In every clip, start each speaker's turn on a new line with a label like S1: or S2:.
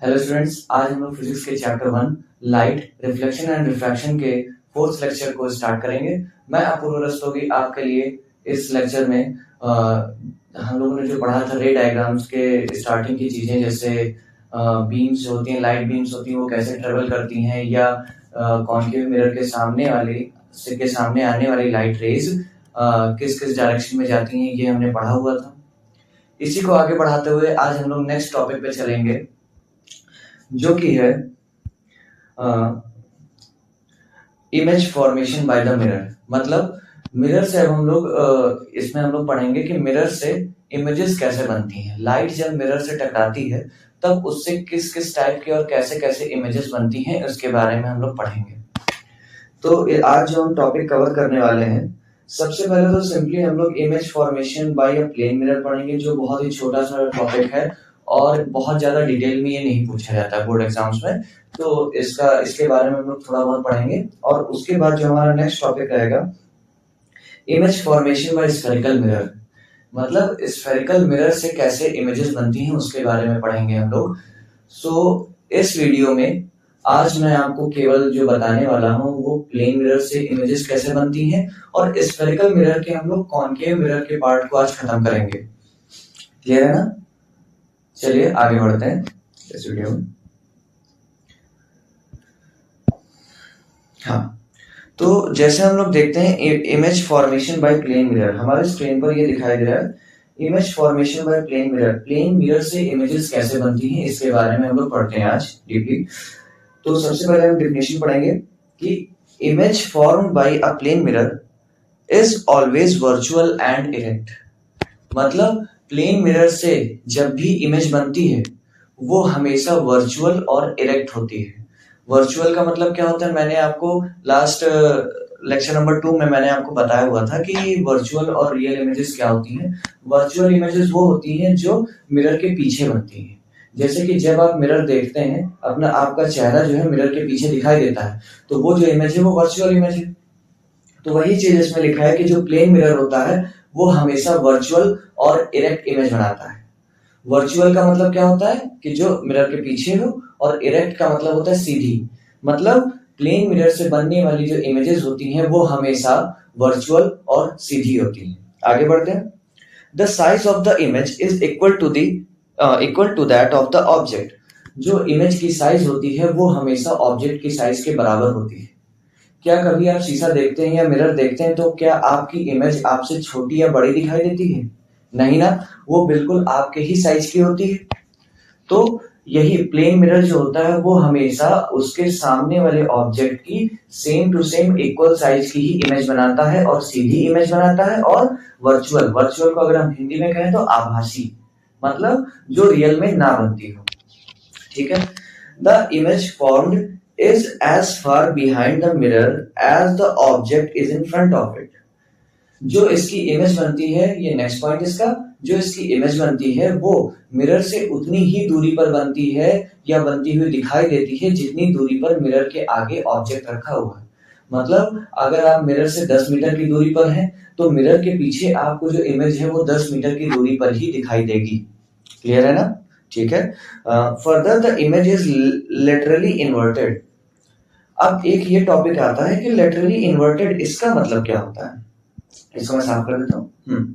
S1: Hello students, आज हम लोग फिजिक्स के chapter 1 light, reflection and refraction के फोर्थ लेक्चर को स्टार्ट करेंगे। मैं अपूर्व रस्तोगी आपके लिए इस लेक्चर में हम लोगों ने जो पढ़ा था रे डायग्राम्स के स्टार्टिंग की चीजें, जैसे बीम्स होती हैं, लाइट बीम्स होती हैं, वो कैसे ट्रेवल करती हैं, या कॉन्केव मिरर के सामने आने वाली लाइट रेज किस किस डायरेक्शन में जाती हैं, ये हमने पढ़ा हुआ था। इसी को आगे बढ़ाते हुए आज हम लोग नेक्स्ट टॉपिक पे चलेंगे, जो कि है image formation by the mirror. मतलब मिरर से अब हम लोग इसमें हम लोग पढ़ेंगे कि मिरर से इमेजेस कैसे बनती हैं। लाइट जब मिरर से टकराती है तब उससे किस किस टाइप की और कैसे कैसे इमेजेस बनती हैं, उसके बारे में हम लोग पढ़ेंगे। तो आज जो हम टॉपिक कवर करने वाले हैं, सबसे पहले तो सिंपली हम लोग image formation by a plane mirror पढ़ेंगे, जो बहुत ही छोटा सा टॉपिक है और बहुत ज्यादा डिटेल में ये नहीं पूछा जाता है बोर्ड एग्जाम्स में। तो इसके बारे में हम लोग थोड़ा बहुत पढ़ेंगे। और उसके बाद जो हमारा नेक्स्ट टॉपिक रहेगा, image formation bye spherical mirror. मतलब स्फेरिकल मिरर से कैसे इमेजेस बनती हैं, उसके बारे में पढ़ेंगे हम लोग। सो इस वीडियो में आज मैं आपको केवल जो बताने वाला हूँ वो प्लेन मिरर से इमेजेस कैसे बनती हैं, और स्फेरिकल मिरर के हम लोग कॉन्केव मिरर के पार्ट को आज खत्म करेंगे। क्लियर है ना? चलिए आगे बढ़ते हैं इस वीडियो में। हाँ, तो जैसे हम लोग देखते हैं image formation by plane mirror, हमारे स्क्रीन पर ये दिखाई दे रहा है। Image formation by plane mirror, plane mirror से इमेजेस कैसे बनती हैं, इसके बारे में हम लोग पढ़ते हैं आज डीपली। तो सबसे पहले हम डेफिनेशन पढ़ेंगे कि image formed by a plane mirror is always virtual and erect. मतलब प्लेन मिरर से जब भी इमेज बनती है वो हमेशा वर्चुअल और इरेक्ट होती है। वर्चुअल का मतलब क्या होता है, मैंने आपको लास्ट लेक्चर नंबर 2 में मैंने आपको बताया हुआ था कि वर्चुअल और रियल इमेजेस क्या होती हैं। वर्चुअल इमेजेस वो होती हैं जो मिरर के पीछे बनती हैं। जैसे कि जब आप मिरर देखते हैं, अपना आपका चेहरा जो है मिरर के पीछे दिखाई देता है, तो वो जो इमेज है वो वर्चुअल इमेज है। तो वही चीज इसमें लिखा है कि जो प्लेन मिरर होता है वो हमेशा वर्चुअल और इरेक्ट इमेज बनाता है। वर्चुअल का मतलब क्या होता है कि जो मिरर के पीछे हो, और इरेक्ट का मतलब होता है सीधी। मतलब प्लेन मिरर से बनने वाली जो इमेजेस होती हैं वो हमेशा वर्चुअल और सीधी होती हैं। आगे बढ़ते हैं। The size of the image is equal to that of the object. जो इमेज की साइज होती है वो हमेशा ऑब्जेक्ट की साइज के बराबर होती है। क्या कभी आप शीशा देखते हैं या मिरर देखते हैं तो क्या आपकी इमेज आपसे छोटी या बड़ी दिखाई देती है? नहीं ना, वो बिल्कुल आपके ही साइज की होती है। तो यही प्लेन मिरर जो होता है वो हमेशा उसके सामने वाले ऑब्जेक्ट की same to same equal size की ही इमेज बनाता है और सीधी इमेज बनाता है। और वर्चुअल को अगर हम हिंदी में कहें तो आभासी, मतलब जो रियल में ना बनती हो। ठीक है। The image formed is as far behind the mirror as the object is in front of it। जो इसकी इमेज बनती है, ये नेक्स्ट पॉइंट इसका, जो इसकी इमेज बनती है वो मिरर से उतनी ही दूरी पर बनती है या बनती हुई दिखाई देती है जितनी दूरी पर मिरर के आगे ऑब्जेक्ट रखा हुआ है। मतलब अगर आप मिरर से 10 मीटर की दूरी पर हैं तो मिरर के पीछे आपको जो इमेज है वो 10 मीटर की दूरी पर ही दिखाई देगी। क्लियर है ना? ठीक है। Further the image is laterally inverted. अब एक ये टॉपिक आता है कि लेटरली इन्वर्टेड, इसका मतलब क्या होता है, इसको मैं साफ कर देता हूँ।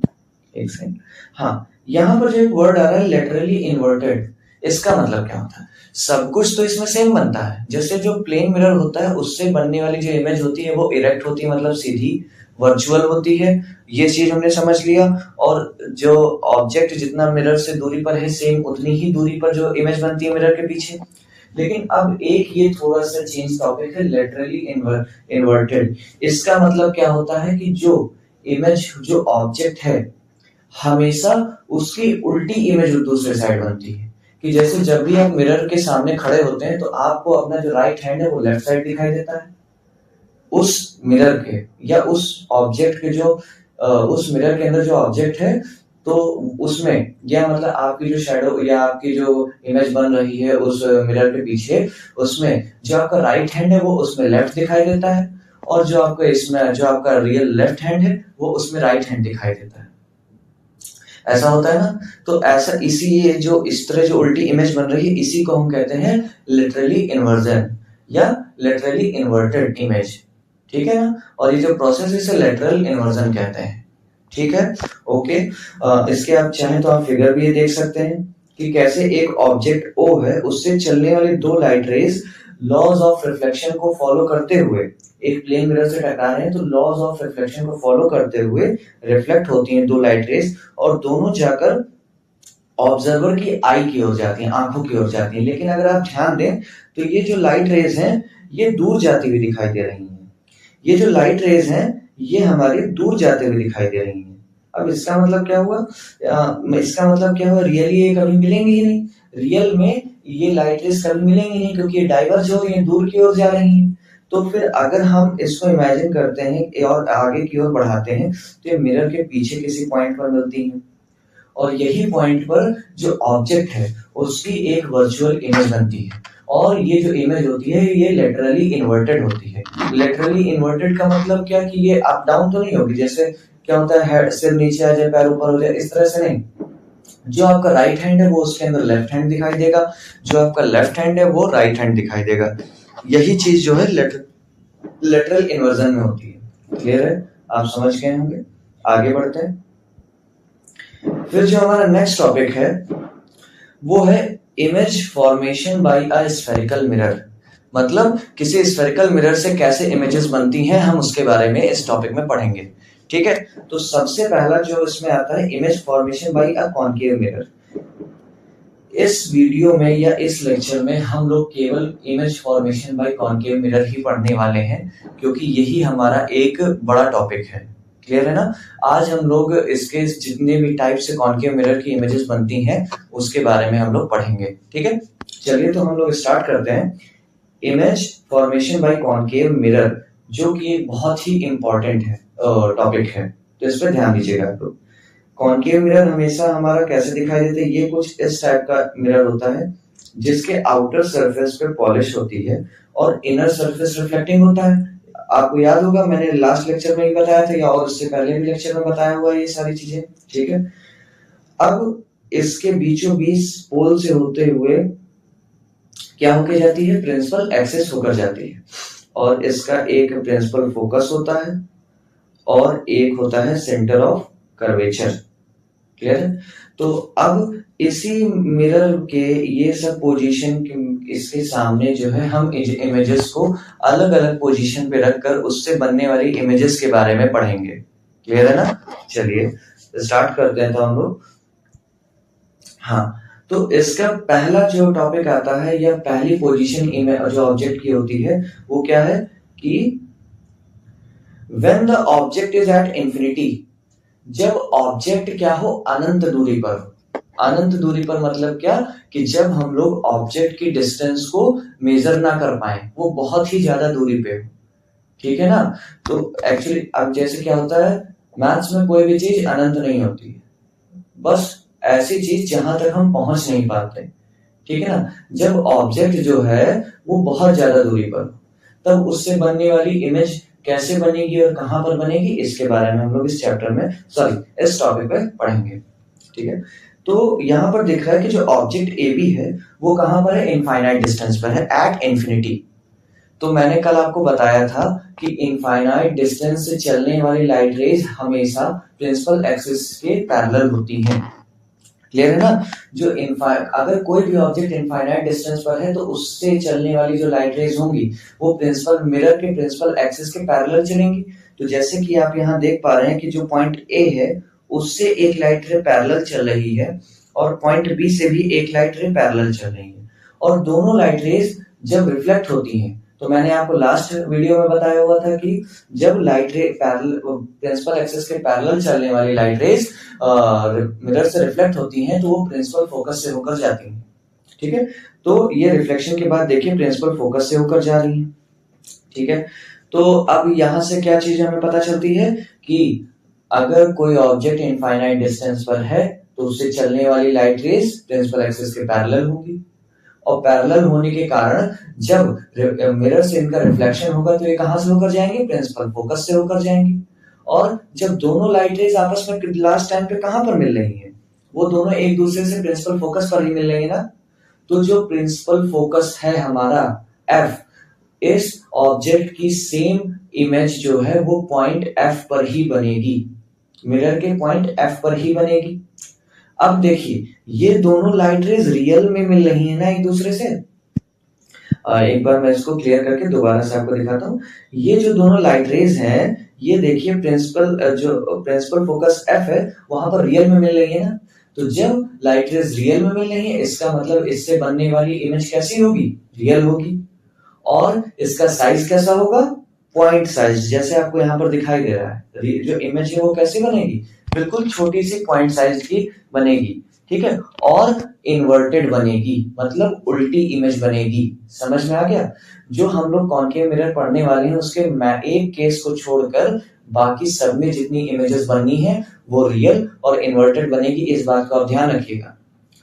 S1: एक सेकंड। हाँ, यहाँ पर जो एक वर्ड आ रहा है लेटरली इन्वर्टेड, इसका मतलब क्या होता है? सब कुछ तो इसमें सेम बनता है। जैसे जो प्लेन मिरर होता है उससे बनने वाली जो इमेज होती है वो इरेक्ट होती है, मतलब सीधी, वर्चुअल होती है। ये चीज हमने समझ लिया। और जो ऑब्जेक्ट जितना मिरर से दूरी पर है सेम उतनी ही दूरी पर जो इमेज बनती है मिरर के पीछे। लेकिन अब एक ये थोड़ा सा चेंज टॉपिक है, लेटरली इन्वर्टेड। इसका मतलब क्या होता है कि जो इमेज, जो ऑब्जेक्ट है, हमेशा उसकी उल्टी इमेज दूसरे साइड बनती है। कि जैसे जब भी आप मिरर के सामने खड़े होते हैं तो आपको अपना जो राइट हैंड है वो लेफ्ट साइड दिखाई देता है। उस मिरर के या उस ऑब्जेक्ट के जो उस मिरर के अंदर जो ऑब्जेक्ट है, तो उसमें या मतलब आपकी जो शैडो या आपकी जो इमेज बन रही है उस मिरर के पीछे, उसमें जो आपका राइट हैंड है वो उसमें लेफ्ट दिखाई देता है, और जो आपका रियल लेफ्ट हैंड है वो उसमें राइट हैंड दिखाई देता है। ऐसा होता है ना। तो ऐसा इसी ये जो इस तरह जो उल्टी इमेज बन रही है इसी को हम कहते हैं लिटरली इन्वर्जन या लिटरली इन्वर्टेड इमेज, ठीक है ना। और ये जो प्रोसेस है इसे लेटरल इन्वर्जन कहते हैं, ठीक है। ओके, इसके आप चाहें तो आप फिगर भी ये देख सकते हैं कि कैसे एक ऑब्जेक्ट O है उससे चलने वाली दो light rays laws of reflection को फॉलो करते हुए एक प्लेन मिरर से टकरा रहे हैं, तो लॉज ऑफ रिफ्लेक्शन को फॉलो करते हुए रिफ्लेक्ट होती हैं दो लाइट रेज और दोनों जाकर ऑब्जर्वर की आई की ओर जाती हैं, आंखों की ओर जाती हैं। लेकिन अगर आप ध्यान दें तो ये जो लाइट रेज हैं ये दूर जाती हुई दिखाई दे रही हैं, ये जो लाइट रेज हैं ये हमारी दूर जाते हुए दिखाई दे रही हैं। अब इसका मतलब क्या हुआ, रियली ये कभी मिलेंगे ही नहीं, रियल में ये लाइट रेज कभी मिलेंगी नहीं क्योंकि ये डाइवर्ज हो रही है, दूर की ओर जा रही हैं। तो फिर अगर हम इसको इमेजिन करते हैं और आगे की ओर बढ़ाते हैं तो ये मिरर के पीछे किसी पॉइंट पर मिलती हैं और यही पॉइंट पर जो ऑब्जेक्ट है उसकी एक वर्चुअल इमेज बनती है और ये जो इमेज होती है ये लेटरली इन्वर्टेड होती है। लेटरली इन्वर्टेड का मतलब क्या कि ये अप डाउन तो नहीं होगी, जैसे क्या होता है हेड सिर नीचे आ जाए पैर ऊपर हो जाए, इस तरह से नहीं। जो आपका राइट हैंड है वो उसके अंदर लेफ्ट हैंड दिखाई देगा, जो आपका लेफ्ट हैंड है वो राइट हैंड दिखाई देगा। यही चीज जो है लेटरल इन्वर्जन में होती है। क्लियर है, आप समझ गए होंगे। आगे बढ़ते हैं। फिर जो हमारा नेक्स्ट टॉपिक है वो है image formation by a spherical mirror, मतलब किसी स्फेरिकल मिरर से कैसे इमेजेस बनती हैं हम उसके बारे में इस टॉपिक में पढ़ेंगे, ठीक है। तो सबसे पहला जो इसमें आता है image formation by a concave mirror. इस वीडियो में या इस लेक्चर में हम लोग केवल image formation by concave mirror ही पढ़ने वाले हैं क्योंकि यही हमारा एक बड़ा टॉपिक है। क्लियर है ना। आज हम लोग इसके जितने भी टाइप से कॉनकेव मिरर की इमेजेस बनती हैं उसके बारे में हम लोग पढ़ेंगे, ठीक है। चलिए तो हम लोग स्टार्ट करते हैं। Image formation by concave mirror जो कि एक बहुत ही इंपॉर्टेंट है टॉपिक है, तो इस पर ध्यान दीजिएगा आप लोग। कॉनकेव मिरर हमेशा हमारा कैसे दिखाई देता है, ये कुछ इस टाइप का मिरर होता है जिसके आउटर सरफेस पे पॉलिश होती है और इनर सरफेस रिफ्लेक्टिंग होता है। आपको याद होगा मैंने लास्ट लेक्चर में ही बताया था या और उससे पहले भी लेक्चर में बताया हुआ ये सारी चीजें, ठीक है। अब इसके बीचों बीच पोल से होते हुए क्या होके जाती है, प्रिंसिपल एक्सिस होकर जाती है और इसका एक प्रिंसिपल फोकस होता है और एक होता है सेंटर ऑफ कर्वेचर। क्लियर है। तो अब इसी मिरर के ये सब पोजीशन इसके सामने जो है हम इमेजेस को अलग अलग पोजीशन पे रखकर उससे बनने वाली इमेजेस के बारे में पढ़ेंगे। क्लियर है ना। चलिए स्टार्ट करते हैं तो हम लोग। हाँ, तो इसका पहला जो टॉपिक आता है या पहली पोजीशन जो ऑब्जेक्ट की होती है वो क्या है कि when the object is at infinity, जब ऑब्जेक्ट क्या हो अनंत दूरी पर। अनंत दूरी पर मतलब क्या कि जब हम लोग ऑब्जेक्ट की डिस्टेंस को मेजर ना कर पाए, वो बहुत ही ज्यादा दूरी पे हो, ठीक है ना। तो एक्चुअली अब जैसे क्या होता है मैथ्स में कोई भी चीज अनंत नहीं होती है, बस ऐसी चीज जहां तक हम पहुंच नहीं पाते, ठीक है ना। जब ऑब्जेक्ट जो है वो बहुत ज्यादा दूरी पर तब उससे बनने वाली इमेज कैसे बनेगी और कहां पर बनेगी इसके बारे में हम लोग इस चैप्टर में इस टॉपिक पे पढ़ेंगे, ठीक है। तो यहाँ पर दिख रहा है कि जो ऑब्जेक्ट ए बी है वो कहां पर है, इनफाइनाइट डिस्टेंस पर है, एट इन्फिनिटी। तो मैंने कल आपको बताया था कि इनफाइनाइट डिस्टेंस से चलने वाली लाइट रेज हमेशा प्रिंसिपल एक्सिस के पैरेलल होती हैं। क्लियर है ना। जो अगर कोई भी ऑब्जेक्ट इनफाइनाइट डिस्टेंस पर है तो उससे चलने वाली जो लाइट रेज होंगी वो प्रिंसिपल मिरर के प्रिंसिपल एक्सिस के पैरेलल चलेंगी। तो जैसे कि आप यहाँ देख पा रहे हैं कि जो पॉइंट ए है उससे एक लाइट रे पैरेलल चल रही है और पॉइंट बी से भी एक लाइट रे पैरेलल चल रही है और दोनों लाइट रेज जब रिफ्लेक्ट होती हैं तो मैंने आपको लास्ट वीडियो में बताया हुआ था कि जब लाइट रे प्रिंसिपल एक्सिस के पैरेलल चलने वाली लाइट रेज मिरर से रिफ्लेक्ट होती हैं तो वो प्रिंसिपल फोकस से होकर जाती हैं, ठीक है। तो ये रिफ्लेक्शन के बाद देखिए प्रिंसिपल फोकस से होकर जा रही है, ठीक है। तो अब यहाँ से क्या चीज हमें पता चलती है कि अगर कोई ऑब्जेक्ट इनफाइनाइट डिस्टेंस पर है तो उससे चलने वाली लाइट रेज प्रिंसिपल एक्सिस के पैरेलल होगी और पैरेलल होने के कारण जब मिरर से इनका रिफ्लेक्शन होगा तो ये कहां से होकर जाएंगे, प्रिंसिपल फोकस से होकर जाएंगे और जब दोनों लाइट रेज आपस में लास्ट टाइम पे कहां पर मिल रही हैं, वो दोनों एक दूसरे से प्रिंसिपल फोकस पर ही मिल रही है ना। तो जो प्रिंसिपल फोकस है हमारा एफ, इस ऑब्जेक्ट की सेम इमेज जो है वो पॉइंट एफ पर ही बनेगी, मिरर के पॉइंट एफ पर ही बनेगी। अब देखिए ये दोनों लाइट रेज रियल में मिल रही है ना एक दूसरे से। एक बार मैं इसको क्लियर करके दोबारा से आपको दिखाता हूँ। ये जो दोनों लाइट रेज हैं, ये देखिए प्रिंसिपल फोकस एफ है वहां पर रियल में मिल रही है ना। तो जब लाइट रेज रियल में मिल रही है, इसका मतलब इससे बनने वाली इमेज कैसी होगी, रियल होगी। और इसका साइज कैसा होगा, पॉइंट साइज, जैसे आपको यहाँ पर दिखाई दे रहा है। जो इमेज है वो कैसी बनेगी, बिल्कुल छोटी सी पॉइंट साइज की बनेगी, ठीक है। और इन्वर्टेड बनेगी, मतलब उल्टी इमेज बनेगी। समझ में आ गया। जो हम लोग कॉन्केव मिरर पढ़ने वाले हैं उसके एक केस को छोड़कर बाकी सब में जितनी इमेजेस बननी है वो रियल और इन्वर्टेड बनेगी, इस बात का आप ध्यान रखिएगा,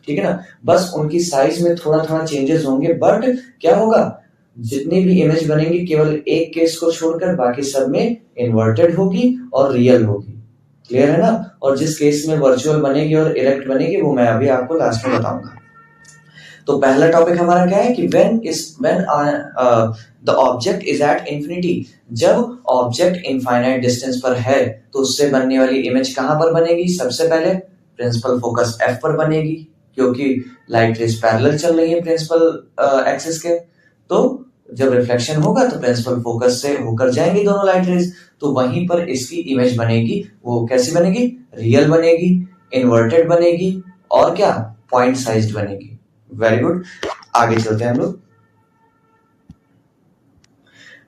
S1: ठीक है ना। बस उनकी साइज में थोड़ा थोड़ा चेंजेस होंगे, बट क्या होगा, जितनी भी इमेज बनेगी केवल एक केस को छोड़कर बाकी सब में इन्वर्टेड होगी और रियल होगी। क्लियर है ना। और जिस केस में वर्चुअल बनेगी और इरेक्ट बनेगी वो मैं अभी आपको लास्ट में बताऊंगा। तो पहला टॉपिक हमारा क्या है कि when the object is at infinity, जब ऑब्जेक्ट इनफाइनाइट डिस्टेंस पर है तो उससे बनने वाली इमेज कहां पर बनेगी, सबसे पहले प्रिंसिपल फोकस एफ पर बनेगी, क्योंकि लाइट रेज पैरेलल चल रही है प्रिंसिपल एक्सिस के। तो जब रिफ्लेक्शन होगा तो प्रिंसिपल फोकस से होकर जाएंगी दोनों लाइट रेज, तो वहीं पर इसकी इमेज बनेगी। वो कैसी बनेगी, रियल बनेगी, इन्वर्टेड बनेगी और क्या, पॉइंट साइज्ड बनेगी। वेरी गुड, आगे चलते हैं हम लोग।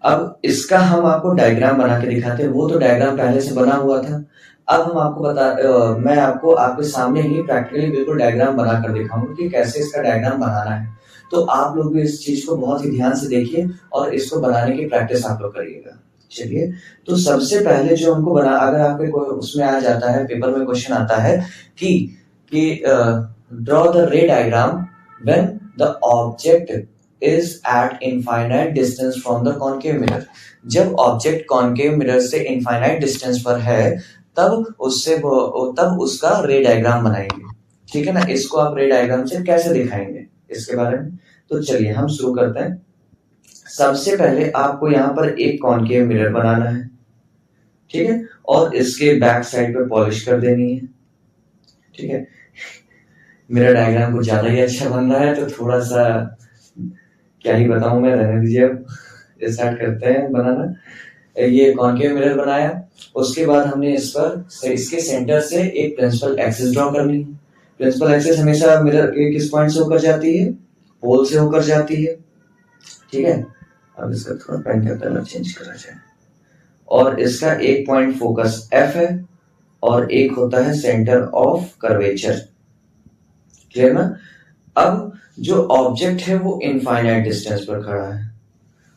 S1: अब इसका हम आपको डायग्राम बना के दिखाते हैं, वो तो डायग्राम पहले से बना हुआ था। अब हम आपको मैं आपको आपके सामने ही प्रैक्टिकली बिल्कुल डायग्राम बनाकर दिखाऊंगा कि कैसे इसका डायग्राम बनाना है। तो आप लोग भी इस चीज को बहुत ही ध्यान से देखिए और इसको बनाने की प्रैक्टिस आप लोग करिएगा। चलिए, तो सबसे पहले जो हमको बना, अगर आपके उसमें आ जाता है, पेपर में क्वेश्चन आता है कि ड्रॉ द रे diagram when the object is at infinite distance from the concave mirror। जब ऑब्जेक्ट कॉन्केव मिरर से इनफाइनाइट डिस्टेंस पर है तब उसका रे डायग्राम बनाएंगे, ठीक है ना। इसको आप रे डायग्राम से कैसे दिखाएंगे इसके बारे में, तो चलिए हम शुरू करते हैं। सबसे पहले आपको यहाँ पर एक कॉन्केव मिरर बनाना है, ठीक है, और इसके बैक साइड पे पॉलिश कर देनी है, ठीक है। मिरर डायग्राम कुछ ज्यादा ही अच्छा बन रहा है तो थोड़ा सा क्या ही बताऊं मैं, रहने दीजिए। अब स्टार्ट करते हैं बनाना। ये कॉन्केव मिरर बनाया, उसके बाद हमने इस पर इसके सेंटर से एक प्रिंसिपल एक्सिस ड्रॉ करनी है। प्रिंसिपल एक्सिस हमेशा मिरर के किस पॉइंट से होकर जाती है, पोल से होकर जाती है, ठीक है। अब इसका थोड़ा पेन का कलर चेंज करा जाए। और इसका एक पॉइंट फोकस एफ है और एक होता है सेंटर ऑफ कर्वेचर, क्लियर ना। अब जो ऑब्जेक्ट है वो इनफाइनाइट डिस्टेंस पर खड़ा है।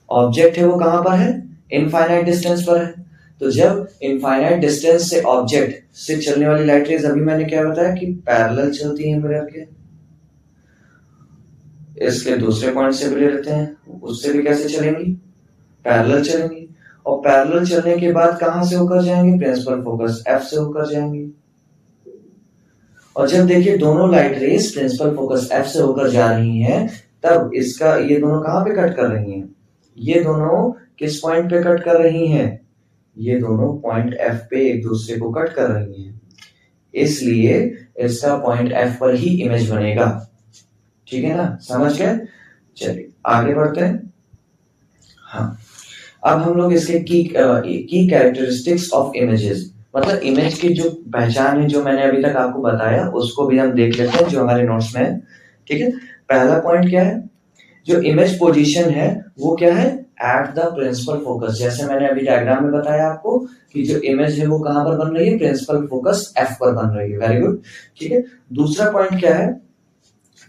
S1: ऑब्जेक्ट है वो कहां पर है, इनफाइनाइट डिस्टेंस पर है। तो जब इनफाइनाइट डिस्टेंस से ऑब्जेक्ट से चलने वाली लाइट रेज, अभी मैंने क्या बताया कि पैरेलल चलती है मिरर के, इसके दूसरे पॉइंट से भी ले लेते हैं, उससे भी कैसे चलेंगी, पैरेलल चलेंगी। और पैरेलल चलने के बाद कहां से होकर जाएंगे, प्रिंसिपल फोकस एफ से होकर जाएंगे। और जब देखिए दोनों light rays principal focus F से होकर जा रही हैं, तब इसका ये दोनों कहां पे कट कर रही हैं, ये दोनों किस पॉइंट पे कट कर रही हैं, ये दोनों पॉइंट एफ पे एक दूसरे को कट कर रही हैं, इसलिए इसका पॉइंट एफ पर ही इमेज बनेगा, ठीक है ना, समझ गए। चलिए आगे बढ़ते हैं। हाँ, अब हम लोग इसके की कैरेक्टरिस्टिक्स ऑफ इमेजेस, मतलब इमेज की जो पहचान है जो मैंने अभी तक आपको बताया उसको भी हम देख लेते हैं जो हमारे नोट्स में है, ठीक है। पहला पॉइंट क्या है, जो इमेज पोजीशन है वो क्या है, एट द प्रिंसिपल फोकस। जैसे मैंने अभी डायग्राम में बताया आपको कि जो इमेज है वो कहां पर बन रही है, प्रिंसिपल फोकस एफ पर बन रही है। वेरी गुड, ठीक है। दूसरा पॉइंट क्या है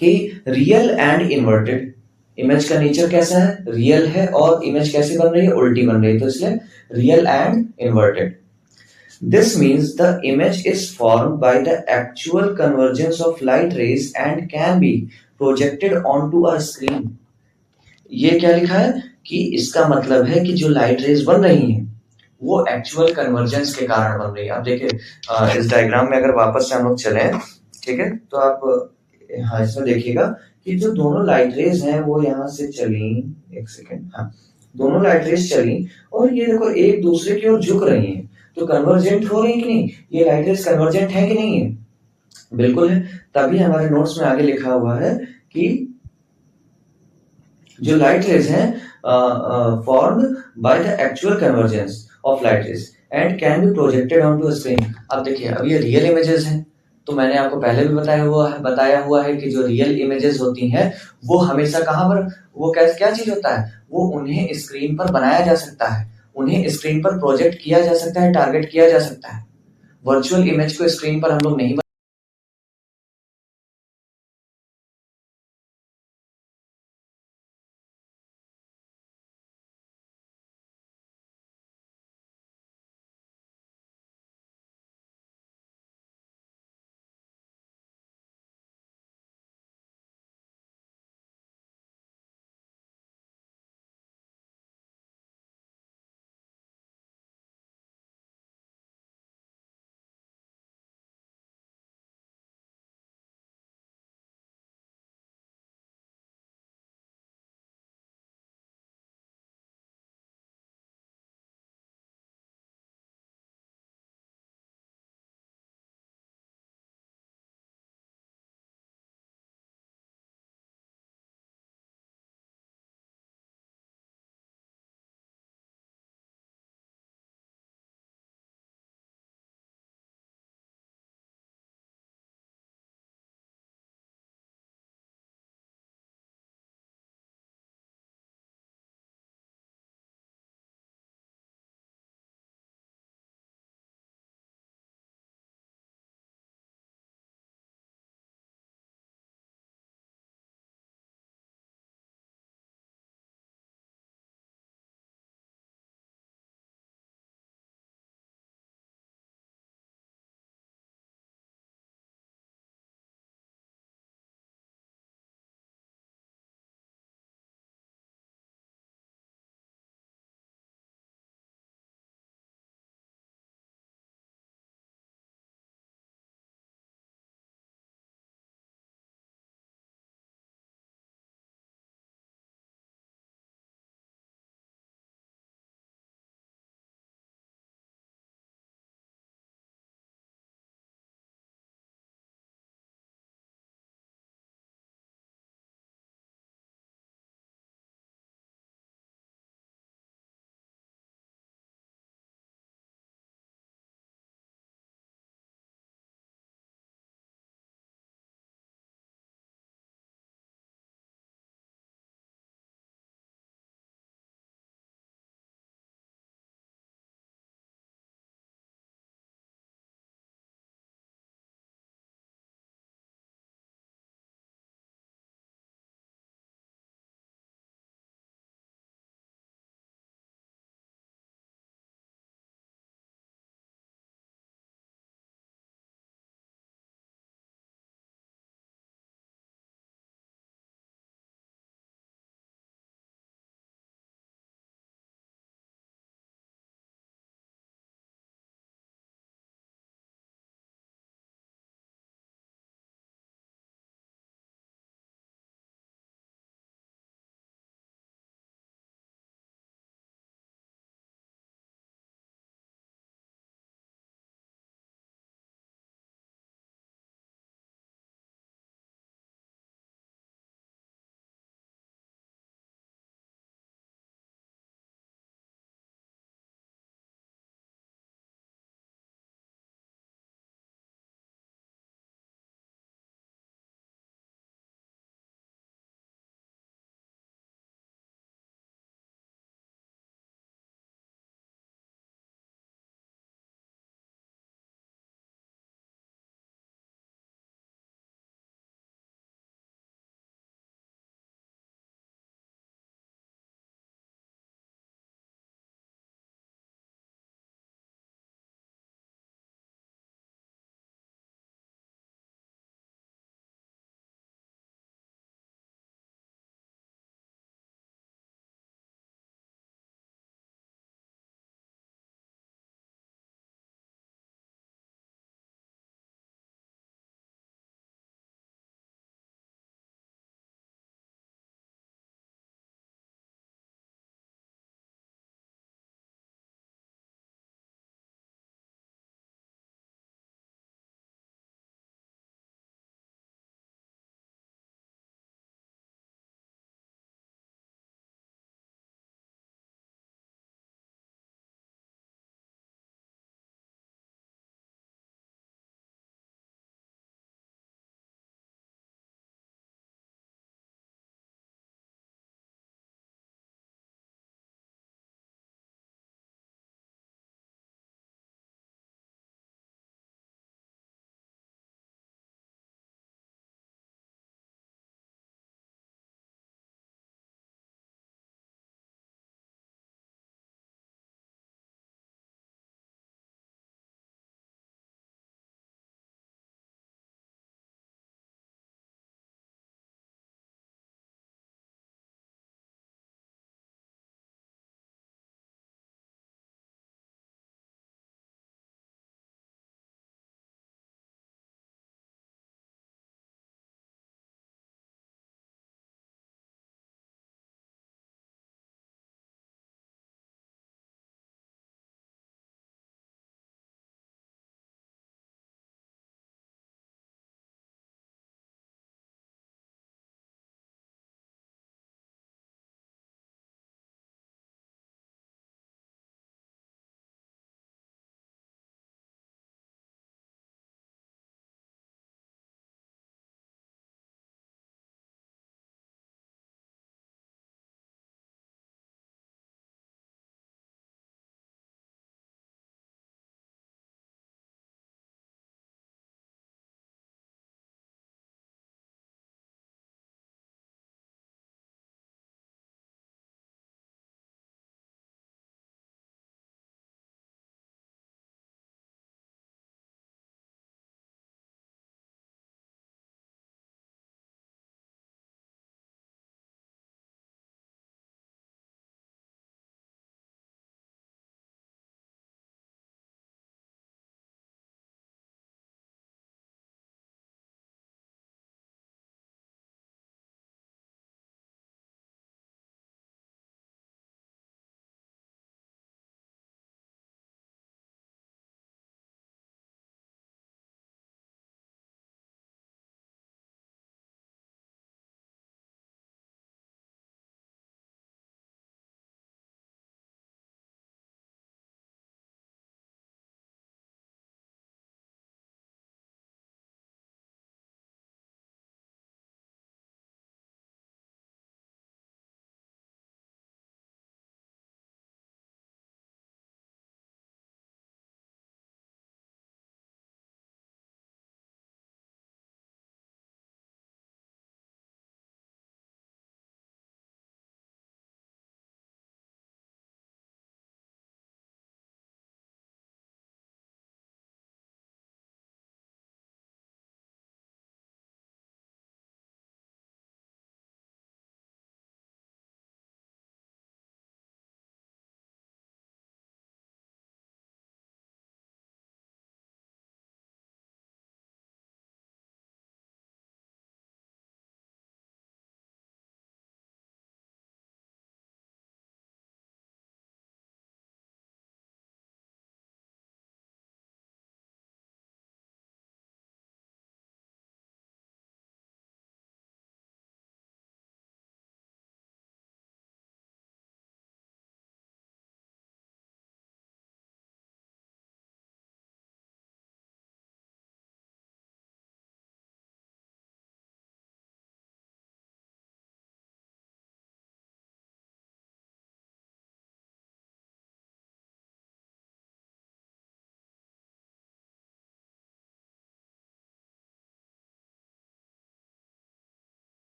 S1: कि रियल एंड इन्वर्टेड। इमेज का नेचर कैसा है, रियल है, और इमेज कैसी बन रही है, उल्टी बन रही है, तो इसलिए real and inverted. This means the image is formed by the actual convergence of light rays and can be projected onto a screen। ये क्या लिखा है कि इसका मतलब है कि जो लाइट रेज बन रही हैं वो एक्चुअल कन्वर्जेंस के कारण बन रही है। आप देखिए इस डायग्राम में अगर वापस से हम लोग चलें, ठीक है, तो आप हाँ इसमें देखिएगा कि जो दोनों लाइट रेज हैं वो यहाँ से चली, एक सेकेंड, हाँ, दोनों लाइट रेज चली और ये देखो एक दूसरे की ओर झुक रही हैं, तो कन्वर्जेंट हो रही है कि नहीं, ये लाइट रेज कन्वर्जेंट है कि नहीं है, बिल्कुल है। तभी हमारे नोट्स में आगे लिखा हुआ है कि जो लाइट रेज हैं formed by the actual convergence of light rays and can be projected on to screen. अब देखिए अब ये रियल इमेजेस हैं, तो मैंने आपको पहले भी बताया हुआ है कि जो रियल इमेजेस होती हैं वो हमेशा कहाँ पर, वो क्या चीज होता है, वो उन्हें स्क्रीन पर बनाया जा सकता है, उन्हें स्क्रीन पर प्रोजेक्ट किया जा सकता है, टारगेट किया जा सकता है। वर्चुअल इमेज को स्क्रीन पर हम लोग नहीं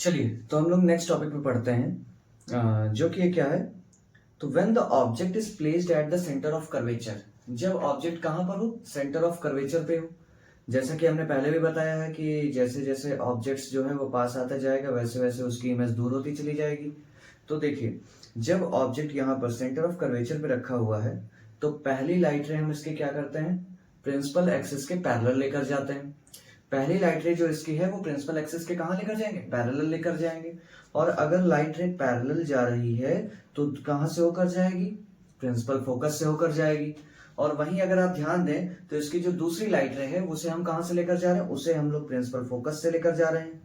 S1: चलिए तो हम लोग नेक्स्ट टॉपिक पे पढ़ते हैं, जो कि ये क्या है। तो when the object is placed at the centre of curvature, जब ऑब्जेक्ट कहां पर हो, सेंटर ऑफ कर्वेचर पे हो। जैसा कि हमने पहले भी बताया है कि जैसे जैसे ऑब्जेक्ट्स जो है वो पास आता जाएगा वैसे वैसे उसकी इमेज दूर होती चली जाएगी। तो देखिए, जब ऑब्जेक्ट यहाँ पर सेंटर ऑफ कर्वेचर पे रखा हुआ है तो पहली लाइट रे हम इसके क्या करते हैं, प्रिंसिपल एक्सिस के पैरेलल लेकर जाते हैं। पहली लाइट रे जो इसकी है वो प्रिंसिपल एक्सिस के कहां लेकर जाएंगे, पैरेलल लेकर जाएंगे। और अगर लाइट रे पैरेलल जा रही है तो कहां से होकर जाएगी, प्रिंसिपल फोकस से होकर जाएगी। और वहीं अगर आप ध्यान दें तो इसकी जो दूसरी लाइट रे है उसे हम कहां से लेकर जा रहे हैं, उसे हम लोग प्रिंसिपल फोकस से लेकर जा रहे हैं।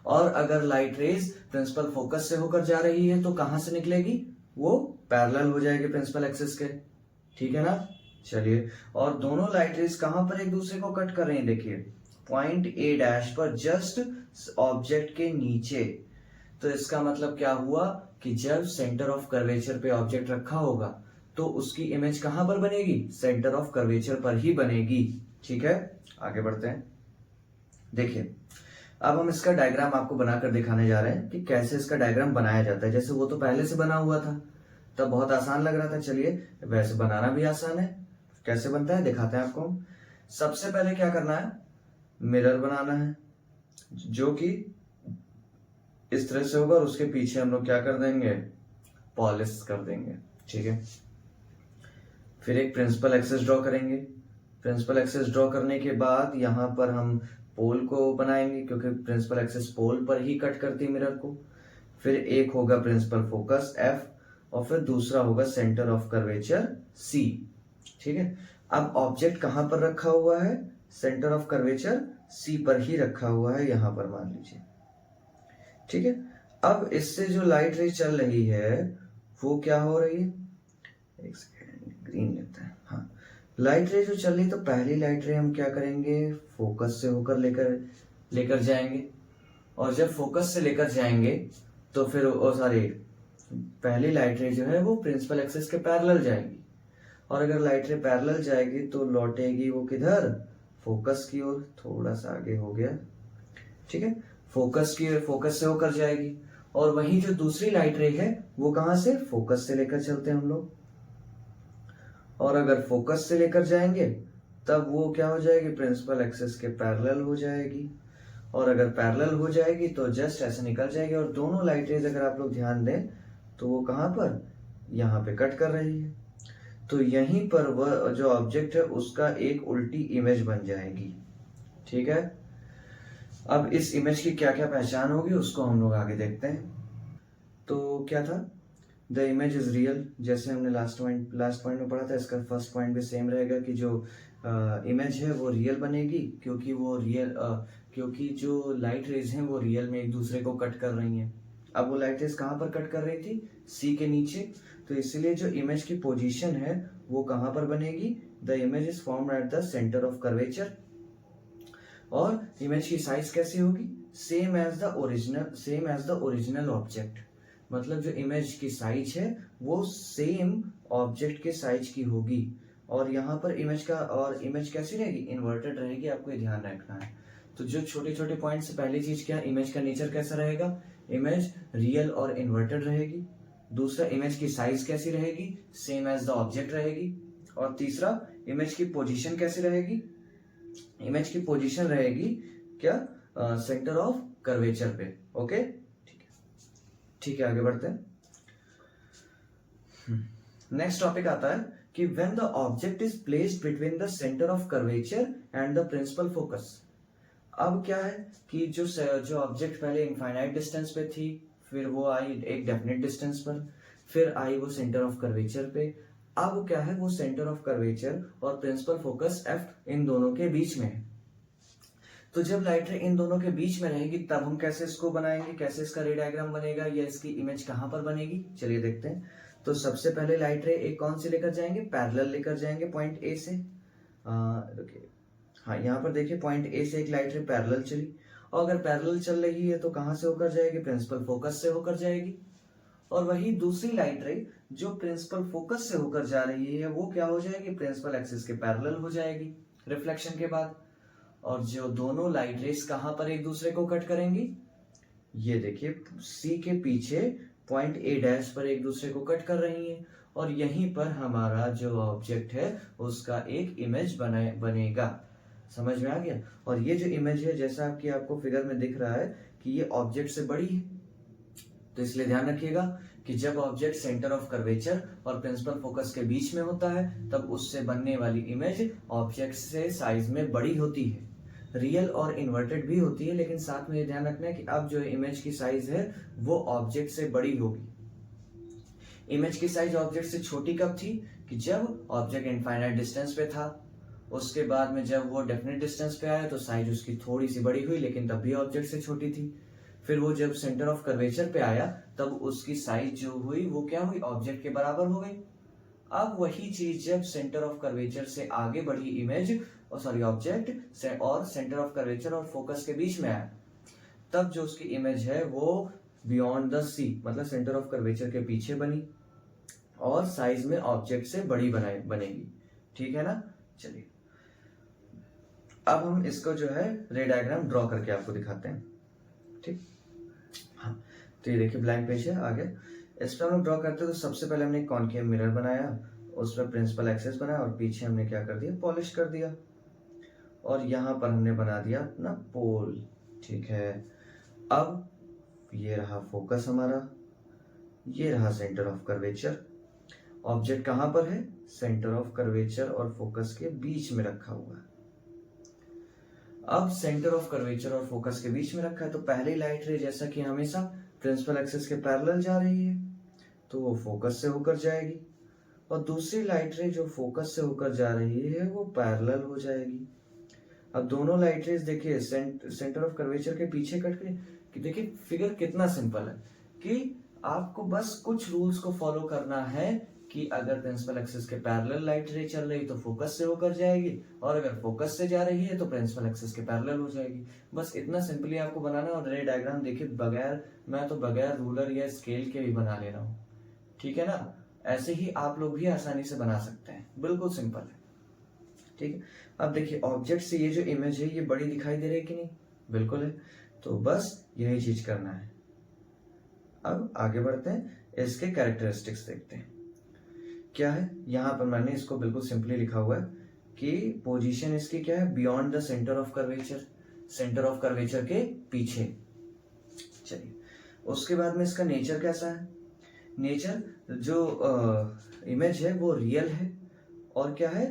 S1: और अगर लाइट रेज प्रिंसिपल फोकस से होकर जा रही है तो कहां से निकलेगी, वो पैरेलल हो जाएगी प्रिंसिपल एक्सिस के। ठीक है ना। चलिए, और दोनों लाइट रेज कहां पर एक दूसरे को कट कर रही हैं, देखिए पॉइंट ए डैश पर, जस्ट ऑब्जेक्ट के नीचे। तो इसका मतलब क्या हुआ कि जब सेंटर ऑफ कर्वेचर पे ऑब्जेक्ट रखा होगा तो उसकी इमेज कहां पर बनेगी, सेंटर ऑफ कर्वेचर पर ही बनेगी। ठीक है, आगे बढ़ते हैं। देखिए, अब हम इसका डायग्राम आपको बनाकर दिखाने जा रहे हैं कि कैसे इसका डायग्राम बनाया जाता है। जैसे वो तो पहले से बना हुआ था तब बहुत आसान लग रहा था, चलिए वैसे बनाना भी आसान है। कैसे बनता है दिखाते हैं आपको। सबसे पहले क्या करना है, मिरर बनाना है जो कि इस तरह से होगा और उसके पीछे हम लोग क्या कर देंगे, पॉलिश कर देंगे। ठीक है, फिर एक प्रिंसिपल एक्सिस ड्रॉ करेंगे। प्रिंसिपल एक्सिस ड्रॉ करने के बाद यहां पर हम पोल को बनाएंगे क्योंकि प्रिंसिपल एक्सिस पोल पर ही कट करती है मिरर को। फिर एक होगा प्रिंसिपल फोकस एफ और फिर दूसरा होगा सेंटर ऑफ कर्वेचर सी। ठीक है, अब ऑब्जेक्ट कहां पर रखा हुआ है, सेंटर ऑफ कर्वेचर सी पर ही रखा हुआ है, यहां पर मान लीजिए। ठीक है, अब इससे जो लाइट रे चल रही है वो क्या हो रही है, एक सेकेंड ग्रीन लेते हैं। हाँ, लाइट रे जो चल रही तो पहली लाइट रे हम क्या करेंगे, फोकस से होकर लेकर जाएंगे। और जब फोकस से लेकर जाएंगे तो फिर सॉरी, पहली लाइट रे जो है वो प्रिंसिपल एक्सिस के पैरेलल जाएगी। और अगर लाइट रे पैरेलल जाएगी तो लौटेगी वो किधर, फोकस की ओर। थोड़ा सा आगे हो गया। ठीक है, फोकस से होकर जाएगी। और वहीं जो दूसरी लाइट रे है वो कहां से, फोकस से लेकर चलते हैं हम लोग। और अगर फोकस से लेकर जाएंगे तब वो क्या हो जाएगी, प्रिंसिपल एक्सिस के पैरेलल हो जाएगी। और अगर पैरेलल हो जाएगी तो जस्ट ऐसे निकल जाएगी। और दोनों लाइट रेज अगर आप लोग ध्यान दें तो वो कहां पर, यहां पे कट कर रही है। तो यहीं पर वह जो ऑब्जेक्ट है उसका एक उल्टी इमेज बन जाएगी। ठीक है, अब इस इमेज की क्या क्या पहचान होगी उसको हम लोग आगे देखते हैं। तो क्या था, द इमेज इज रियल, जैसे हमने लास्ट पॉइंट में पढ़ा था, इसका फर्स्ट पॉइंट भी सेम रहेगा कि जो इमेज है वो रियल बनेगी क्योंकि जो लाइट रेज हैं वो रियल में एक दूसरे को कट कर रही हैं। अब वो लाइट रेज कहां पर कट कर रही थी, सी के नीचे। तो इसलिए जो इमेज की पोजीशन है वो कहां पर बनेगी, the image is formed at the centre of curvature. और इमेज की साइज कैसी होगी, same as the original object. मतलब जो इमेज की साइज है वो सेम ऑब्जेक्ट के साइज की होगी। और यहाँ पर इमेज कैसी रहेगी, इन्वर्टेड रहेगी, आपको ये ध्यान रखना है। तो जो छोटे छोटे पॉइंट से पहली चीज क्या, इमेज का नेचर कैसा रहेगा, इमेज रियल और इन्वर्टेड रहेगी। दूसरा, इमेज की साइज कैसी रहेगी, सेम एज द ऑब्जेक्ट रहेगी। और तीसरा, इमेज की पोजीशन कैसी रहेगी, इमेज की पोजीशन रहेगी क्या, सेंटर ऑफ कर्वेचर पे। ओके, ठीक है, आगे बढ़ते हैं। नेक्स्ट टॉपिक आता है कि when the object is placed between the centre of curvature and the principal focus. अब क्या है कि जो ऑब्जेक्ट पहले इनफाइनाइट डिस्टेंस पे थी, फिर वो आई एक डेफिनेट डिस्टेंस पर, फिर आई वो सेंटर ऑफ कर्वेचर पे। अब क्या है, वो सेंटर ऑफ कर्वेचर और प्रिंसिपल फोकस एफ इन दोनों के बीच में है। तो जब लाइट रे इन दोनों के बीच में रहेगी तब हम कैसे इसको बनाएंगे, कैसे इसका रे डायग्राम बनेगा या इसकी इमेज कहां पर बनेगी, चलिए देखते हैं। तो सबसे पहले लाइट रे एक कौन से लेकर जाएंगे, पैरेलल लेकर जाएंगे पॉइंट ए से। हाँ, यहाँ पर देखिए पॉइंट ए से एक लाइट रे पैरेलल चली। और अगर पैरेलल चल रही है तो कहां से होकर जाएगी, प्रिंसिपल फोकस से होकर जाएगी। और वही दूसरी लाइट रे जो प्रिंसिपल फोकस से होकर जा रही है वो क्या हो जाएगी, प्रिंसिपल एक्सिस के पैरेलल हो जाएगी रिफ्लेक्शन के बाद। और जो दोनों लाइट रेस कहां पर एक दूसरे को कट करेंगी, ये देखिए सी के पीछे पॉइंट ए डैश पर एक दूसरे को कट कर रही हैं और यहीं पर हमारा जो ऑब्जेक्ट है उसका एक इमेज बनेगा। समझ में आ गया। और ये जो इमेज है जैसा आपको फिगर में दिख रहा है कि ये ऑब्जेक्ट से बड़ी है, तो इसलिए ध्यान रखिएगा कि जब ऑब्जेक्ट सेंटर ऑफ कर्वेचर और प्रिंसिपल फोकस के बीच में होता है तब उससे बनने वाली इमेज ऑब्जेक्ट से साइज में बड़ी होती है। रियल और इन्वर्टेड भी होती है, लेकिन साथ में ये ध्यान रखना है कि अब जो इमेज की साइज है वो ऑब्जेक्ट से बड़ी होगी। इमेज की साइज ऑब्जेक्ट से छोटी कब थी? कि जब ऑब्जेक्ट इनफाइनाइट डिस्टेंस पे था। उसके बाद में जब वो डेफिनेट डिस्टेंस पे आया तो साइज उसकी थोड़ी सी बड़ी हुई, लेकिन तब भी ऑब्जेक्ट से छोटी थी। फिर वो जब सेंटर ऑफ कर्वेचर पे आया तब उसकी साइज जो हुई वो क्या हुई? ऑब्जेक्ट के बराबर हो गई। अब वही चीज जब सेंटर ऑफ कर्वेचर से आगे बढ़ी इमेज ऑब्जेक्ट से और सेंटर ऑफ कर्वेचर और फोकस के बीच में आया, तब जो उसकी इमेज है वो बियॉन्ड द सी मतलब सेंटर ऑफ कर्वेचर के पीछे बनी और साइज में ऑब्जेक्ट से बड़ी बनेगी। ठीक है ना। चलिए अब हम इसको जो है रे डायग्राम ड्रॉ करके आपको दिखाते हैं। ठीक, हाँ, तो ये देखिए ब्लैंक पेज है। आगे इस पर हम लोग ड्रॉ करते हैं तो सबसे पहले हमने कॉनकेव मिरर बनाया, उस पर प्रिंसिपल एक्सेस बनाया और पीछे हमने क्या कर दिया? पॉलिश कर दिया। और यहां पर हमने बना दिया अपना पोल। ठीक है, अब ये रहा फोकस हमारा, ये रहा सेंटर ऑफ कर्वेचर। ऑब्जेक्ट कहां पर है? सेंटर ऑफ कर्वेचर और फोकस के बीच में रखा हुआ है। अब सेंटर ऑफ कर्वेचर और फोकस के बीच में रखा है तो पहली लाइट रे जैसा कि हमेशा प्रिंसिपल एक्सिस के पैरेलल जा रही है तो वो फोकस से होकर जाएगी, और दूसरी लाइट रे जो फोकस से होकर जा रही है वो पैरेलल हो जाएगी। अब दोनों लाइट रेज देखिए सेंटर ऑफ कर्वेचर के पीछे कट गई। कि देखिए फिगर कितना सिंपल है कि आपको बस कुछ रूल्स को फॉलो करना है कि अगर प्रिंसिपल एक्सिस के पैरेलल लाइट रे चल रही तो फोकस से होकर जाएगी, और अगर फोकस से जा रही है तो प्रिंसिपल एक्सिस के पैरेलल हो जाएगी। बस इतना सिंपली आपको बनाना है। और रे डायग्राम देखिए बगैर रूलर या स्केल के भी बना ले रहा हूं। ठीक है ना। ऐसे ही आप लोग भी आसानी से बना सकते हैं, बिल्कुल सिंपल है। ठीक है, अब देखिए ऑब्जेक्ट से ये जो इमेज है ये बड़ी दिखाई दे रही है कि नहीं? बिल्कुल है। तो बस यही चीज करना है। अब आगे बढ़ते हैं, इसके कैरेक्टरिस्टिक्स देखते हैं क्या है। यहां पर मैंने इसको बिल्कुल सिंपली लिखा हुआ है कि पोजीशन इसकी क्या है? Beyond the centre of curvature, centre of curvature के पीछे। चलिए उसके बाद में इसका नेचर कैसा है? नेचर जो इमेज है वो रियल है और क्या है?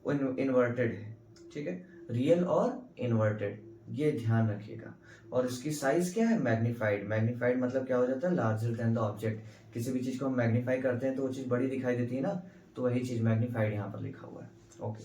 S1: इन्वर्टेड है। ठीक है, रियल और इन्वर्टेड, ये ध्यान रखिएगा। और इसकी साइज क्या है? मैग्नीफाइड। मैग्नीफाइड मतलब क्या हो जाता है? Larger than the object. किसी भी चीज को हम मैग्नीफाई करते हैं तो वो चीज बड़ी दिखाई देती है ना, तो वही चीज मैग्नीफाइड यहां पर लिखा हुआ है। ओके,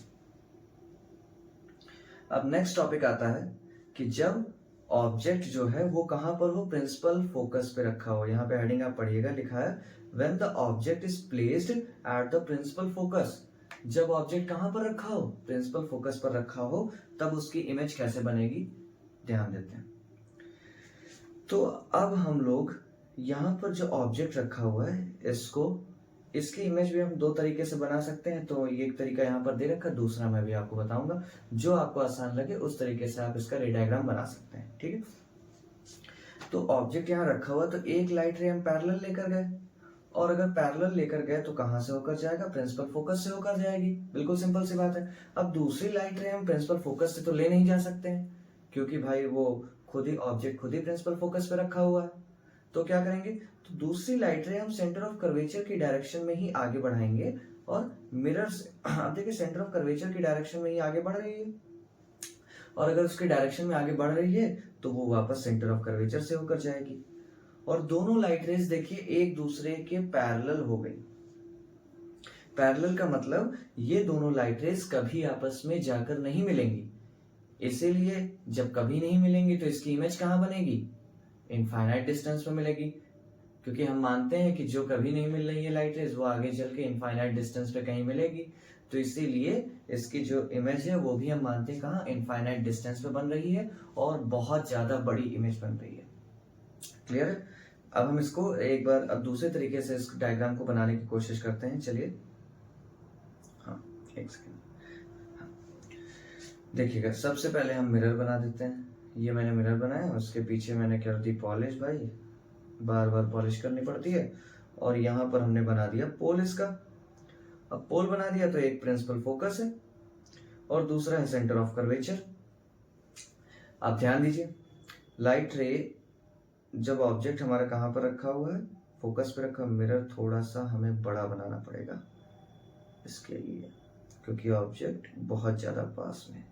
S1: अब नेक्स्ट टॉपिक आता है कि जब ऑब्जेक्ट जो है वो कहां पर हो? प्रिंसिपल फोकस पे रखा हो। यहाँ पे हेडिंग आप पढ़िएगा, लिखा है when the object is placed at the principal focus. जब ऑब्जेक्ट कहां पर रखा हो? प्रिंसिपल फोकस पर रखा हो, तब उसकी इमेज कैसे बनेगी? ध्यान देते हैं। तो अब हम लोग यहां पर जो ऑब्जेक्ट रखा हुआ है इसकी इमेज भी हम दो तरीके से बना सकते हैं। तो ये एक तरीका यहां पर दे रखा है, दूसरा मैं भी आपको बताऊंगा। जो आपको आसान लगे उस तरीके से आप इसका रे डायग्राम बना सकते हैं। ठीक है, तो ऑब्जेक्ट यहां रखा हुआ, तो एक लाइट रे हम पैरेलल लेकर गए, और अगर पैरेलल लेकर गए तो कहां से होकर जाएगा? प्रिंसिपल फोकस से होकर जाएगी। बिल्कुल सिंपल सी बात है। अब दूसरी लाइट रे हम प्रिंसिपल फोकस से तो ले नहीं जा सकते हैं, क्योंकि भाई वो ऑब्जेक्ट खुद ही प्रिंसिपल फोकस पे रखा हुआ है। तो क्या करेंगे? तो दूसरी लाइट रे हम सेंटर ऑफ कर्वेचर की डायरेक्शन में ही आगे बढ़ाएंगे, और मिरर से अब देखिए सेंटर ऑफ कर्वेचर की डायरेक्शन में ही आगे बढ़ रही है, और अगर उसकी डायरेक्शन में आगे बढ़ रही है तो वो वापस सेंटर ऑफ कर्वेचर से होकर जाएगी। और दोनों लाइट रेज देखिए एक दूसरे के पैरेलल हो गई। पैरेलल का मतलब ये दोनों लाइट रेज कभी आपस में जाकर नहीं मिलेंगी, इसीलिए जब कभी नहीं मिलेंगी तो इसकी इमेज कहां बनेगी? इनफाइनाइट डिस्टेंस पे मिलेगी, क्योंकि हम मानते हैं कि जो कभी नहीं मिल रही है लाइट रेज वो आगे चल के इनफाइनाइट डिस्टेंस पे कहीं मिलेगी। तो इसीलिए इसकी जो इमेज है वो भी हम मानते हैं कहां? इनफाइनाइट डिस्टेंस पे बन रही है, और बहुत ज्यादा बड़ी इमेज बन रही है। क्लियर है? अब हम इसको एक बार अब दूसरे तरीके से इस डायग्राम को बनाने की कोशिश करते हैं। चलिए, हाँ एक सेकेंड। हाँ। देखिएगा, सबसे पहले हम मिरर बना देते हैं। ये मैंने मिरर बनाया, उसके पीछे मैंने कर दी पॉलिश, भाई बार बार पॉलिश करनी पड़ती है। और यहाँ पर हमने बना दिया पोल इसका। अब पोल बना दिया तो एक प्रिंसिपल फोकस है और दूसरा है सेंटर ऑफ कर्वेचर। आप ध्यान दीजिए, लाइट रे जब ऑब्जेक्ट हमारा कहाँ पर रखा हुआ है, फोकस पे रखा, मिरर थोड़ा सा हमें बड़ा बनाना पड़ेगा इसके लिए, क्योंकि ऑब्जेक्ट बहुत ज्यादा पास में।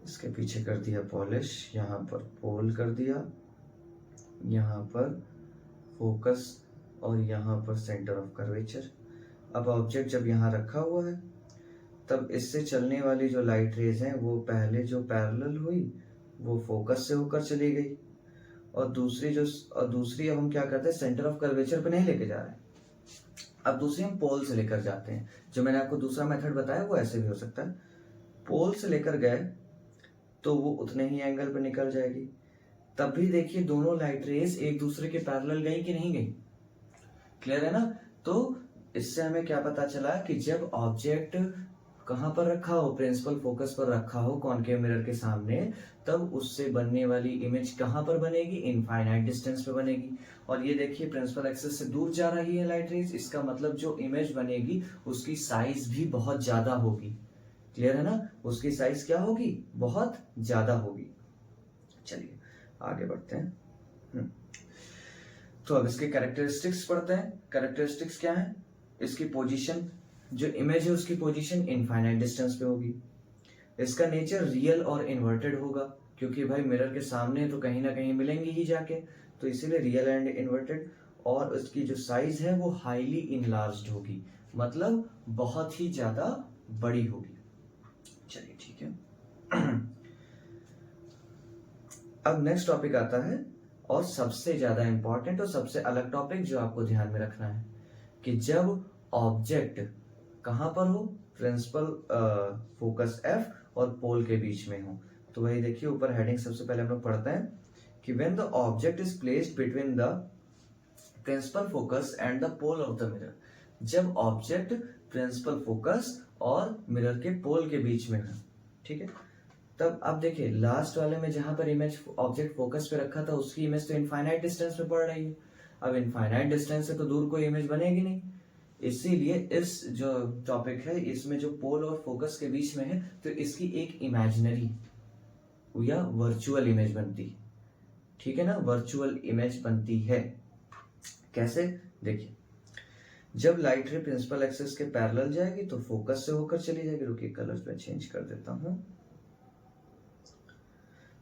S1: इसके पीछे कर दिया पॉलिश, यहाँ पर पोल कर दिया, यहाँ पर फोकस और यहाँ पर सेंटर ऑफ कर्वेचर। अब ऑब्जेक्ट जब यहाँ रखा हुआ है तब इससे चलने वाली जो लाइट रेज हैं वो पहले जो पैरेलल हुई वो फोकस से होकर चली गई, और दूसरी अब हम क्या करते हैं, सेंटर ऑफ कर्वेचर पे नहीं लेके जा रहे हैं, अब दूसरी हम पोल से लेकर जाते हैं। जो मैंने आपको दूसरा मेथड बताया वो ऐसे भी हो सकता है। पोल से लेकर गए तो वो उतने ही एंगल पे निकल जाएगी। तब भी देखिए दोनों लाइट रेज एक दूसरे के पैरेलल गई कि नहीं गई, क्लियर है ना। तो इससे हमें क्या पता चला कि जब ऑब्जेक्ट कहां पर रखा हो, प्रिंसिपल फोकस पर रखा हो कॉनकेव मिरर के सामने, तब उससे बनने वाली इमेज कहां पर बनेगी, इनफाइनाइट डिस्टेंस पे बनेगी। और ये देखिए प्रिंसिपल एक्सिस से दूर जा रही है लाइट रेज, इसका मतलब जो इमेज बनेगी उसकी साइज भी बहुत ज्यादा होगी, क्लियर है ना, उसकी साइज क्या होगी, बहुत ज्यादा होगी। चलिए आगे बढ़ते हैं। तो अब इसके कैरेक्टरिस्टिक्स पढ़ते हैं। कैरेक्टरिस्टिक्स क्या है, इसकी पोजीशन, जो इमेज है उसकी पोजीशन इनफाइनाइट डिस्टेंस पे होगी। इसका नेचर रियल और इन्वर्टेड होगा, क्योंकि भाई मिरर के सामने तो कहीं ना कहीं मिलेंगे ही जाके, तो इसीलिए रियल एंड इन्वर्टेड। और उसकी जो साइज है वो हाईली इनलार्ज्ड होगी, मतलब बहुत ही ज्यादा बड़ी होगी। चलिए ठीक है। अब नेक्स्ट टॉपिक आता है, और सबसे ज्यादा इंपॉर्टेंट और सबसे अलग टॉपिक जो आपको ध्यान में रखना है, कि जब ऑब्जेक्ट कहां पर हो, प्रिंसिपल फोकस एफ और पोल के बीच में हो। तो वही देखिए ऊपर हेडिंग सबसे पहले हम लोग पढ़ते हैं कि when the object is placed between the principal focus and the pole of the mirror. जब ऑब्जेक्ट प्रिंसिपल फोकस और मिरर के पोल के बीच में है, ठीक है। तब अब देखिए लास्ट वाले में जहां पर इमेज ऑब्जेक्ट फोकस पे रखा था उसकी इमेज तो इनफाइनाइट डिस्टेंस पे पड़ रही है। अब इनफाइनाइट डिस्टेंस से तो दूर कोई इमेज बनेगी नहीं, इसीलिए इस जो टॉपिक है इसमें जो पोल और फोकस के बीच में है तो इसकी एक इमेजिनरी या वर्चुअल इमेज बनती है, ठीक है ना, वर्चुअल इमेज बनती है। कैसे, देखिए जब लाइट रे प्रिंसिपल एक्सिस के पैरेलल जाएगी तो फोकस से होकर चली जाएगी। रुकिए कलर्स में चेंज कर देता हूं।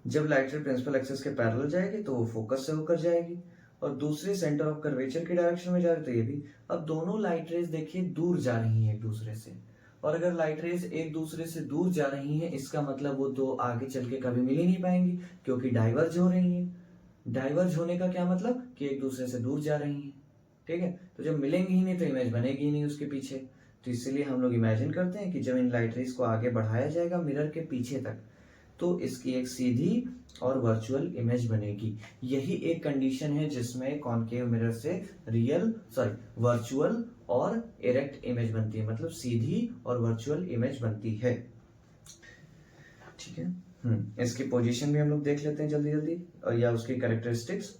S1: जब लाइट रे प्रिंसिपल एक्सिस के पैरेलल जाएगी तो वो फोकस से होकर जाएगी, और दूसरे सेंटर ऑफ कर्वेचर की डायरेक्शन में जा रही, तो ये भी। अब दोनों लाइट रेज देखिए दूर जा रही हैं एक दूसरे से, और अगर लाइट रेज एक दूसरे से दूर जा रही हैं इसका मतलब वो दो आगे चल के कभी मिल ही नहीं पाएंगी, क्योंकि डाइवर्ज हो रही हैं। डाइवर्ज होने का क्या मतलब, कि एक दूसरे से दूर जा रही हैं, ठीक है। तो जब मिलेंगी ही नहीं तो इमेज बनेगी ही नहीं उसके पीछे। तो इसलिए हम लोग इमेजिन करते हैं कि जब इन लाइट रेज को आगे बढ़ाया जाएगा मिरर के पीछे तक, तो इसकी एक सीधी और वर्चुअल इमेज बनेगी। यही एक कंडीशन है जिसमें कॉनकेव मिरर से वर्चुअल और इरेक्ट इमेज बनती है, मतलब सीधी और वर्चुअल इमेज बनती है, ठीक है। इसकी पोजीशन भी हम लोग देख लेते हैं जल्दी जल्दी, और या उसकी characteristics.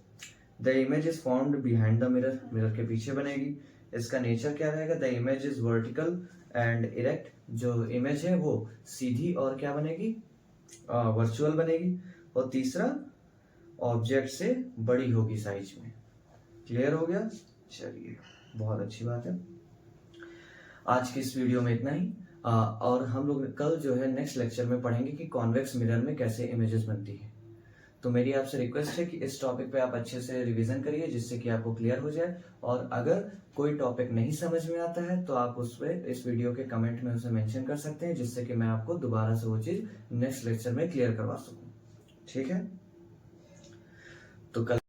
S1: The image is formed behind the mirror, mirror के पीछे बनेगी। इसका नेचर क्या रहेगा, the image is vertical and erect, जो इमेज है वो सीधी और क्या बनेगी, वर्चुअल बनेगी। और तीसरा ऑब्जेक्ट से बड़ी होगी साइज में। क्लियर हो गया, चलिए बहुत अच्छी बात है। आज की इस वीडियो में इतना ही, और हम लोग कल जो है नेक्स्ट लेक्चर में पढ़ेंगे कि कॉन्वेक्स मिरर में कैसे इमेजेस बनती है। तो मेरी आपसे रिक्वेस्ट है कि इस टॉपिक पे आप अच्छे से रिवीजन करिए जिससे कि आपको क्लियर हो जाए, और अगर कोई टॉपिक नहीं समझ में आता है तो आप उस पे इस वीडियो के कमेंट में उसे मेंशन कर सकते हैं, जिससे कि मैं आपको दोबारा से वो चीज नेक्स्ट लेक्चर में क्लियर करवा सकूं, ठीक है। तो कल